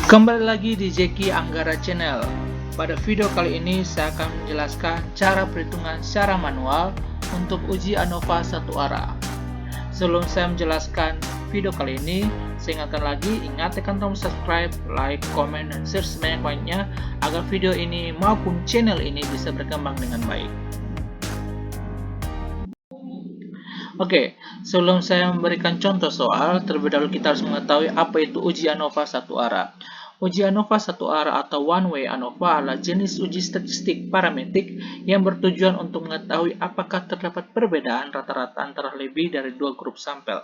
Kembali lagi di Zeki Anggara Channel. Pada video kali ini saya akan menjelaskan cara perhitungan secara manual untuk uji ANOVA satu arah. Sebelum saya menjelaskan video kali ini, saya ingatkan lagi, ingat tekan tombol subscribe, like, komen, dan share sebanyak-banyaknya agar video ini maupun channel ini bisa berkembang dengan baik. Oke, sebelum saya memberikan contoh soal, terlebih dahulu kita harus mengetahui apa itu uji ANOVA satu arah. Uji ANOVA satu arah atau one-way ANOVA adalah jenis uji statistik parametrik yang bertujuan untuk mengetahui apakah terdapat perbedaan rata-rata antara lebih dari dua grup sampel.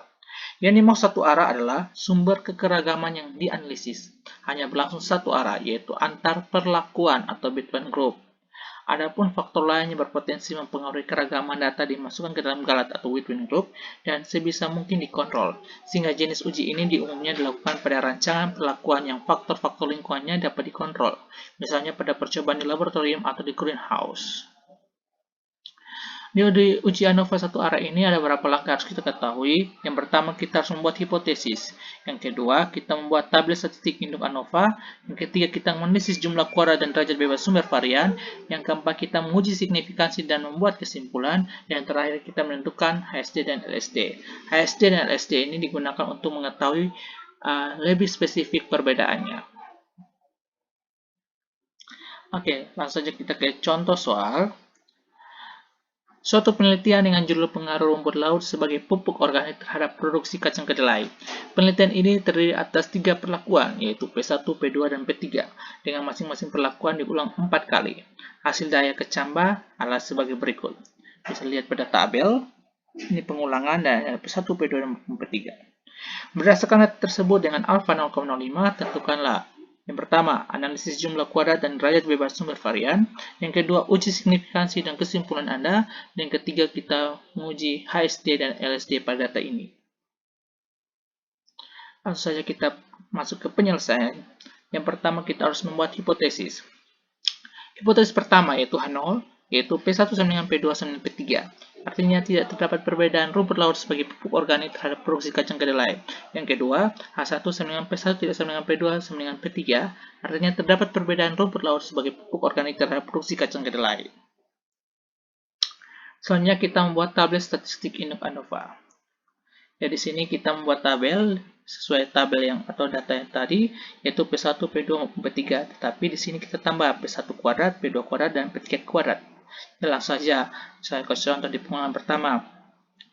Yang dimaksud satu arah adalah sumber kekeragaman yang dianalisis hanya berlangsung satu arah, yaitu antar perlakuan atau between group. Adapun faktor lain yang berpotensi mempengaruhi keragaman data dimasukkan ke dalam galat atau within group dan sebisa mungkin dikontrol, sehingga jenis uji ini diumumnya dilakukan pada rancangan perlakuan yang faktor-faktor lingkungannya dapat dikontrol, misalnya pada percobaan di laboratorium atau di greenhouse. Di uji ANOVA satu arah ini ada beberapa langkah harus kita ketahui. Yang pertama, kita harus membuat hipotesis. Yang kedua, kita membuat tabel statistik induk ANOVA. Yang ketiga, kita menganalisis jumlah kuadrat dan derajat bebas sumber varian. Yang keempat, kita menguji signifikansi dan membuat kesimpulan. Dan yang terakhir, kita menentukan HSD dan LSD. HSD dan LSD ini digunakan untuk mengetahui lebih spesifik perbedaannya. Oke, langsung saja kita ke contoh soal. Suatu penelitian dengan judul pengaruh rumput laut sebagai pupuk organik terhadap produksi kacang kedelai. Penelitian ini terdiri atas 3 perlakuan, yaitu P1, P2, dan P3, dengan masing-masing perlakuan diulang 4 kali. Hasil daya kecambah adalah sebagai berikut. Bisa lihat pada tabel, ini pengulangan dan P1, P2, dan P3. Berdasarkan data tersebut dengan alfa 0,05, tentukanlah yang pertama, analisis jumlah kuadrat dan derajat bebas sumber varian. Yang kedua, uji signifikansi dan kesimpulan Anda. Dan yang ketiga, kita menguji HSD dan LSD pada data ini. Langsung saja kita masuk ke penyelesaian. Yang pertama, kita harus membuat hipotesis. Hipotesis pertama yaitu H0, yaitu P1 sama dengan P2 sama dengan P3. Artinya tidak terdapat perbedaan rumput laut sebagai pupuk organik terhadap produksi kacang kedelai. Yang kedua, H1 sama dengan P1 tidak sama dengan P2 sama dengan P3. Artinya terdapat perbedaan rumput laut sebagai pupuk organik terhadap produksi kacang kedelai. Selanjutnya kita membuat tabel statistik induk ANOVA. Ya, di sini kita membuat tabel sesuai tabel yang atau data yang tadi, yaitu P1, P2 maupun P3. Tetapi di sini kita tambah P1 kuadrat, P2 kuadrat, dan P3 kuadrat. Ya, langsung saja saya kasih contoh di pengulangan pertama.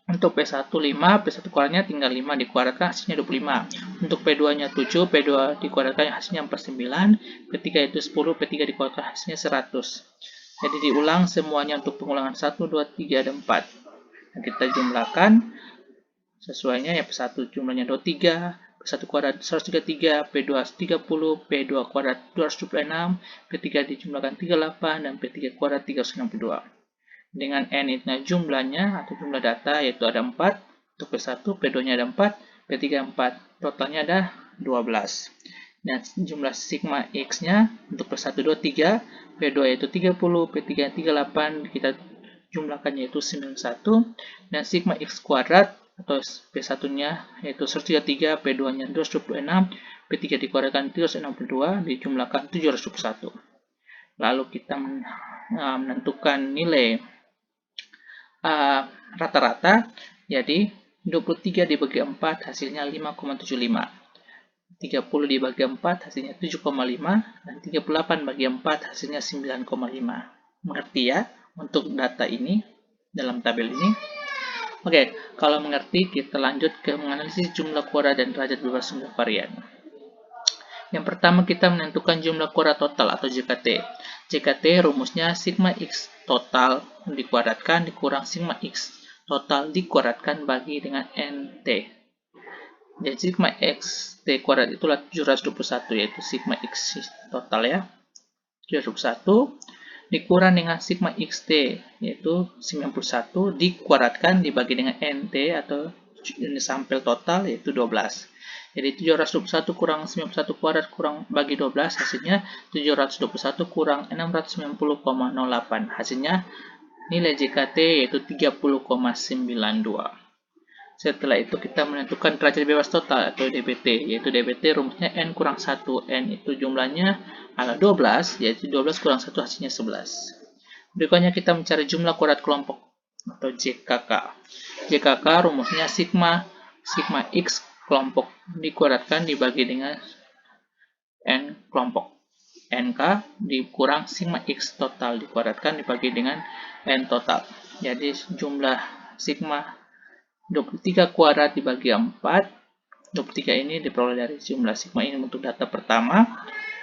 Untuk P1 5, P1 kuadratnya tinggal 5 dikuadratkan hasilnya 25. Untuk P2 nya 7, P2 dikuadratkan hasilnya 49, P3 itu 10, P3 dikuadratkan hasilnya 100. Jadi diulang semuanya untuk pengulangan 1, 2, 3, dan 4. Dan kita jumlahkan sesuainya ya, P1 jumlahnya 23, P1 kuadrat 133, P2 30, P2 kuadrat 276, P3 dijumlahkan 38, dan P3 kuadrat 362. Dengan N itu jumlahnya atau jumlah data yaitu ada 4, untuk P1, P2-nya ada 4, P3 4, totalnya ada 12. Dan jumlah sigma X-nya untuk P1 23, P2 yaitu 30, P3 38, kita jumlahkan yaitu 91, dan sigma X kuadrat atau P1-nya yaitu 133, P2-nya 226, P3 dikuadratkan 362, dijumlahkan 721. Lalu kita menentukan nilai rata-rata, jadi 23 dibagi 4 hasilnya 5,75. 30 dibagi 4 hasilnya 7,5, dan 38 bagi 4 hasilnya 9,5. Mengerti ya untuk data ini dalam tabel ini? Oke, kalau mengerti, kita lanjut ke menganalisis jumlah kuadrat dan derajat bebas sumber varian. Yang pertama, kita menentukan jumlah kuadrat total atau JKT. JKT rumusnya sigma X total dikuadratkan dikurang sigma X total dikuadratkan bagi dengan NT. Jadi sigma X T kuadrat itulah 721, yaitu sigma X total ya. 721 dikurang dengan sigma xt yaitu 91 dikuadratkan dibagi dengan nt atau sampel total yaitu 12. Jadi 721 kurang 91 kuadrat kurang bagi 12 hasilnya 721 kurang 690,08. Hasilnya nilai JKT yaitu 30,92. Setelah itu kita menentukan derajat bebas total atau DBT, yaitu DBT rumusnya N kurang 1. N itu jumlahnya adalah 12, yaitu 12 kurang 1 hasilnya 11. Berikutnya kita mencari jumlah kuadrat kelompok atau JKK. JKK rumusnya sigma X kelompok dikuadratkan dibagi dengan N kelompok. NK dikurang sigma X total dikuadratkan dibagi dengan N total. Jadi jumlah sigma 23 kuadrat dibagi 4. 23 ini diperoleh dari jumlah sigma ini untuk data pertama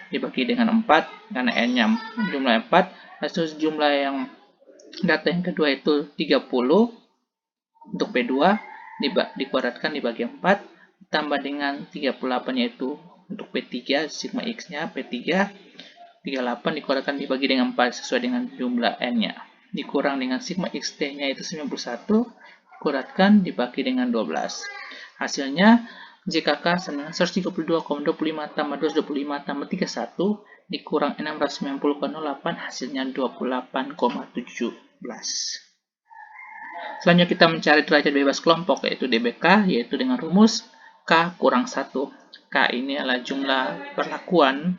dibagi dengan 4 karena N-nya jumlah 4. Lalu jumlah yang data yang kedua itu 30 untuk P2 dikuadratkan dibagi 4 ditambah dengan 38 yaitu untuk P3 sigma X-nya P3 38 dikuadratkan dibagi dengan 4 sesuai dengan jumlah N-nya dikurang dengan sigma XT-nya itu 91 dikuadratkan dibagi dengan 12. Hasilnya JKK sama dengan 132,25 tambah 225 tambah 31 dikurang 690,08 hasilnya 28,17. Selanjutnya kita mencari derajat bebas kelompok yaitu DBK yaitu dengan rumus K kurang 1. K ini adalah jumlah perlakuan.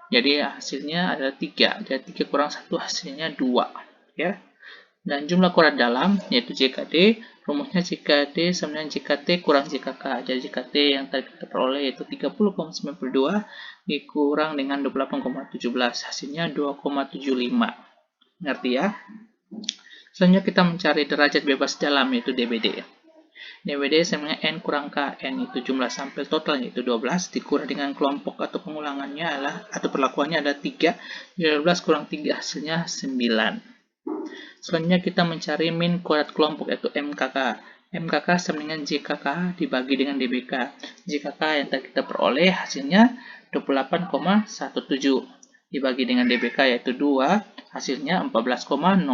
Jadi hasilnya adalah 3. Jadi 3 kurang 1 hasilnya 2. Ya. Dan jumlah kuadrat dalam yaitu JKD, rumusnya JKD sama dengan JKT kurang JKK. Jadi JKT yang tadi kita peroleh yaitu 30,92 dikurang dengan 28,17 hasilnya 2,75. Ngerti ya? Selanjutnya kita mencari derajat bebas dalam yaitu DBD. DBD sama dengan N kurang K. N itu jumlah sampel total yaitu 12 dikurang dengan kelompok atau pengulangannya adalah atau perlakuannya ada 3. 12 kurang 3 hasilnya 9. Selanjutnya kita mencari min kuadrat kelompok yaitu MKK. MKK sama dengan JKK dibagi dengan DBK. JKK yang tadi kita peroleh hasilnya 28,17 dibagi dengan DBK yaitu 2 hasilnya 14,09.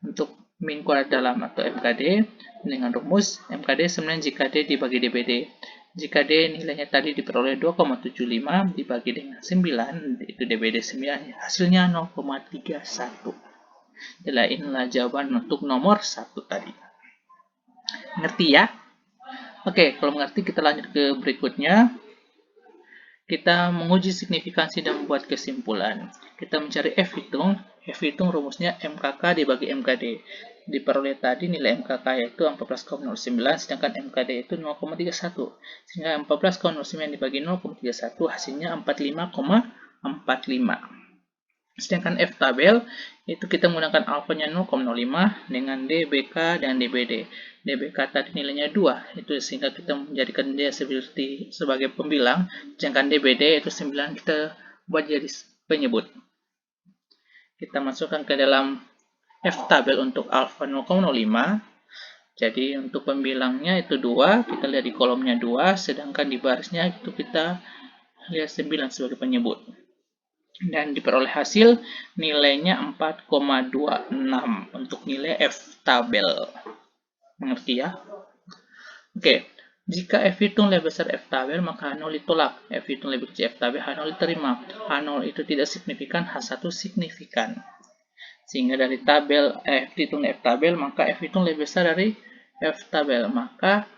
Untuk min kuadrat dalam atau MKD dengan rumus MKD sama dengan JKD dibagi DBD. JKD nilainya tadi diperoleh 2,75 dibagi dengan 9 itu DBD 9 hasilnya 0,31. Jadi inilah jawaban untuk nomor 1 tadi. Ngerti ya? Oke, kalau mengerti kita lanjut ke berikutnya. Kita menguji signifikansi dan membuat kesimpulan. Kita mencari F hitung. F hitung rumusnya MKK dibagi MKD. Diperoleh tadi nilai MKK yaitu 14,09 sedangkan MKD itu 0,31. Sehingga 14,09 dibagi 0,31 hasilnya 45,45. Sedangkan F tabel itu kita menggunakan alfanya 0,05 dengan DBK dan DBD. DBK tadi nilainya 2, itu sehingga kita menjadikan dia sebagai pembilang. Sedangkan DBD itu 9 kita buat jadi penyebut. Kita masukkan ke dalam F tabel untuk alfa 0,05. Jadi untuk pembilangnya itu 2, kita lihat di kolomnya 2, sedangkan di barisnya itu kita lihat 9 sebagai penyebut. Dan diperoleh hasil nilainya 4,26 untuk nilai F tabel. Mengerti ya? Oke, jika F hitung lebih besar F tabel, maka H0 ditolak. F hitung lebih kecil F tabel, H0 diterima. H0 itu tidak signifikan, H1 signifikan. Sehingga dari tabel F hitung F tabel, maka F hitung lebih besar dari F tabel. Maka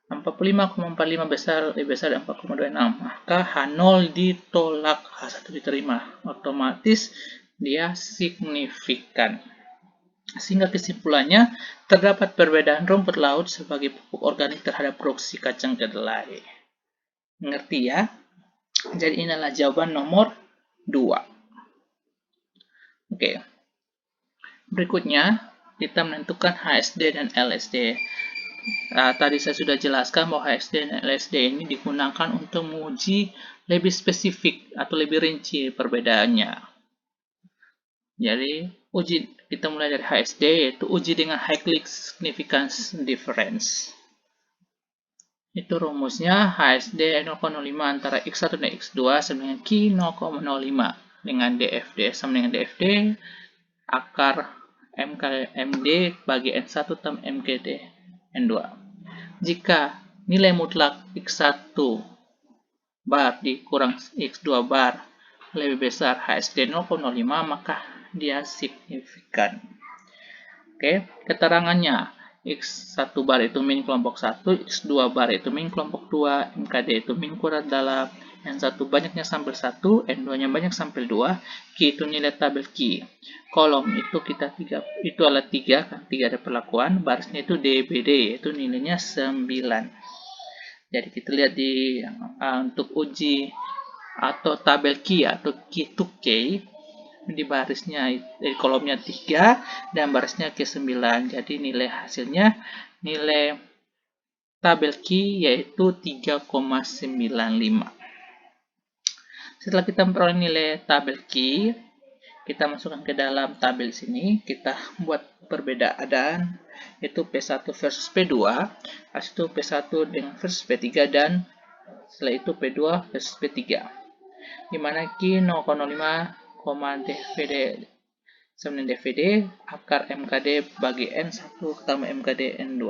45,45 lebih besar dari 4,26. Maka H0 ditolak, H1 diterima. Otomatis dia signifikan. Sehingga kesimpulannya, terdapat perbedaan rumput laut sebagai pupuk organik terhadap produksi kacang kedelai. Ngerti ya? Jadi inilah jawaban nomor 2. Oke. Berikutnya, kita menentukan HSD dan LSD. Nah, tadi saya sudah jelaskan bahwa HSD dan LSD ini digunakan untuk menguji lebih spesifik atau lebih rinci perbedaannya. Jadi, kita mulai dari HSD, yaitu uji dengan High-Click Significance Difference. Itu rumusnya HSD 0,05 antara X1 dan X2 sama dengan Q 0,05 dengan DFD sama dengan DFD akar MD bagi N1 tambah MKD N2. Jika nilai mutlak X1 bar dikurang X2 bar lebih besar HSD 0,05 maka dia signifikan. Oke, keterangannya X1 bar itu min kelompok 1, X2 bar itu min kelompok 2, MKD itu min kuadrat dalam, N1 banyaknya sampel 1, N2-nya banyak sampel 2, Q itu nilai tabel Q. Kolom itu itu adalah 3, kan 3 ada perlakuan, barisnya itu DBD, yaitu nilainya 9. Jadi kita lihat di untuk uji atau tabel Q atau Q to K, di barisnya kolomnya 3 dan barisnya ke 9. Jadi nilai hasilnya nilai tabel Q yaitu 3,95. Setelah kita memperoleh nilai tabel Q, kita masukkan ke dalam tabel sini, kita buat perbedaan yaitu P1 versus P2, habis itu P1 dengan versus P3 dan setelah itu P2 versus P3. Dimana Q 0,05 DVD 9 DVD akar MKD bagi N1 tambah MKD N2.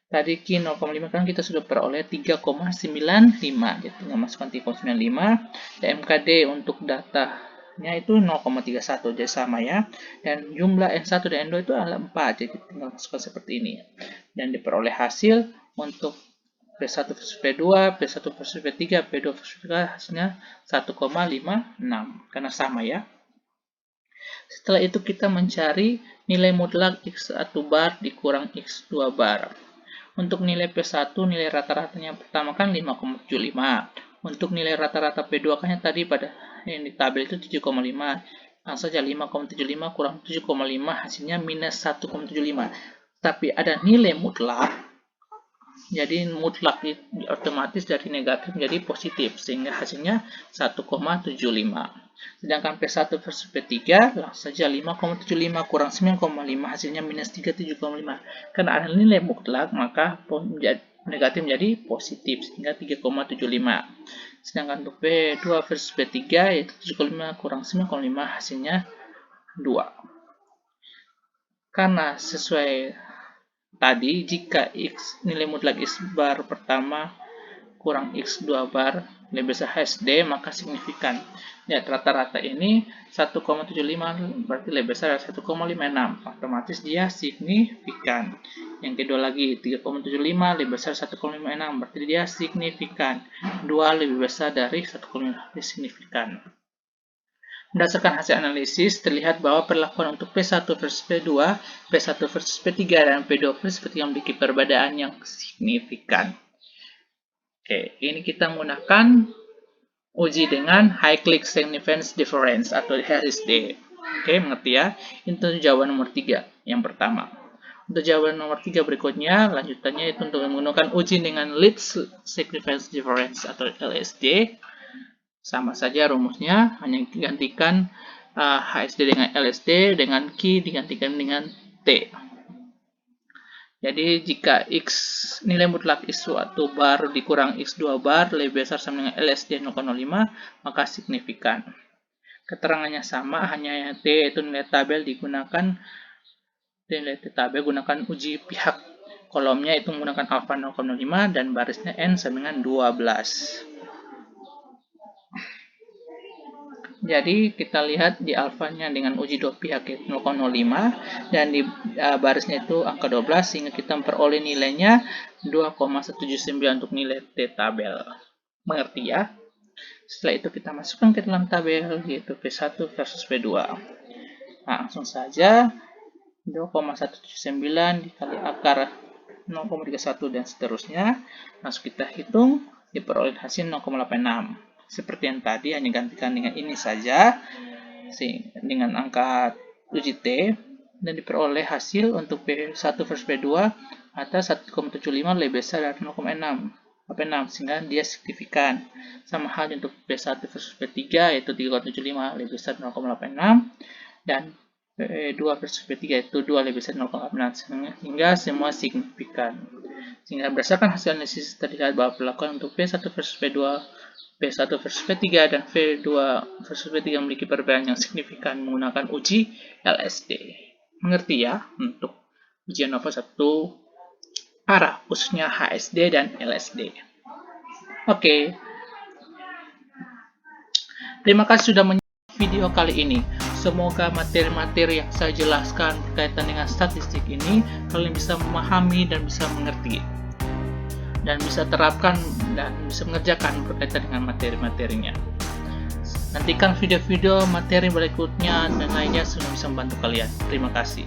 Tadi Q 0,5 kan kita sudah peroleh 3,95, jadi tinggal masukkan 3,95, dan MKD untuk datanya itu 0,31, jadi sama ya, dan jumlah N1 dan N2 itu adalah 4, jadi tinggal masukkan seperti ini, dan diperoleh hasil untuk P1 versus P2, P1 versus P3, P2 versus P3 hasilnya 1,56 karena sama ya. Setelah itu kita mencari nilai mutlak X1 bar dikurang X2 bar. Untuk nilai P1 nilai rata-ratanya pertama kan 5,75. Untuk nilai rata-rata P2 kan tadi pada yang di tabel itu 7,5. Langsung saja 5,75 kurang 7,5 hasilnya minus 1,75. Tapi ada nilai mutlak. Jadi mutlak otomatis dari negatif menjadi positif sehingga hasilnya 1,75. Sedangkan P1 versus P3 langsung saja 5,75 kurang 9,5 hasilnya minus 37,5. Karena ada nilai mutlak maka negatif menjadi positif sehingga 3,75. Sedangkan untuk P2 versus P3 yaitu 7,5 kurang 9,5 hasilnya 2. Karena sesuai tadi, jika X nilai mutlak X bar pertama kurang X2 bar lebih besar HSD, maka signifikan. Ya, rata-rata ini 1,75 berarti lebih besar dari 1,56. Otomatis dia signifikan. Yang kedua lagi, 3,75 lebih besar 1,56 berarti dia signifikan. 2 lebih besar dari 1,5 signifikan. Berdasarkan hasil analisis, terlihat bahwa perlakuan untuk P1 versus P2, P1 versus P3, dan P2 versus P3 memiliki perbedaan yang signifikan. Oke, ini kita menggunakan uji dengan High Click Significance Difference atau HSD. Oke, mengerti ya? Itu jawaban nomor 3 yang pertama. Untuk jawaban nomor 3 berikutnya, lanjutannya itu untuk menggunakan uji dengan Least Significance Difference atau LSD. Sama saja rumusnya, hanya digantikan HSD dengan LSD, dengan Q digantikan dengan T. Jadi jika X nilai mutlak X1 bar dikurang X2 bar lebih besar sama dengan LSD 0,05, maka signifikan. Keterangannya sama, hanya T itu nilai tabel digunakan, nilai T tabel gunakan uji pihak. Kolomnya itu menggunakan alfa 0,05 dan barisnya N sama dengan 12. Jadi kita lihat di alfanya dengan uji dua pihak 0,05 dan di barisnya itu angka 12 sehingga kita memperoleh nilainya 2,179 untuk nilai T tabel. Mengerti ya? Setelah itu kita masukkan ke dalam tabel yaitu P1 versus P2. Nah, langsung saja 2,179 dikali akar 0,31 dan seterusnya. Langsung kita hitung, diperoleh hasil 0,86. Seperti yang tadi, hanya gantikan dengan ini saja dengan angka uji T dan diperoleh hasil untuk P1 versus P2 atas 1,75 lebih besar dari 0,86 sehingga dia signifikan. Sama hal untuk P1 versus P3 yaitu 3,75 lebih besar 0,86 dan P2 versus P3 itu 2 lebih besar 0,86 sehingga semua signifikan. Sehingga berdasarkan hasil analisis terlihat bahwa perlakuan untuk P1 versus P2, P1 versus P3 dan P2 versus P3 memiliki perbedaan yang signifikan menggunakan uji LSD. Mengerti ya untuk ujian nomor 1 arah khususnya HSD dan LSD. Oke. Terima kasih sudah menonton video kali ini. Semoga materi-materi yang saya jelaskan berkaitan dengan statistik ini kalian bisa memahami dan bisa mengerti dan bisa terapkan dan bisa mengerjakan berkaitan dengan materi-materinya. Nantikan video-video materi berikutnya dan lainnya sudah bisa membantu kalian. Terima kasih.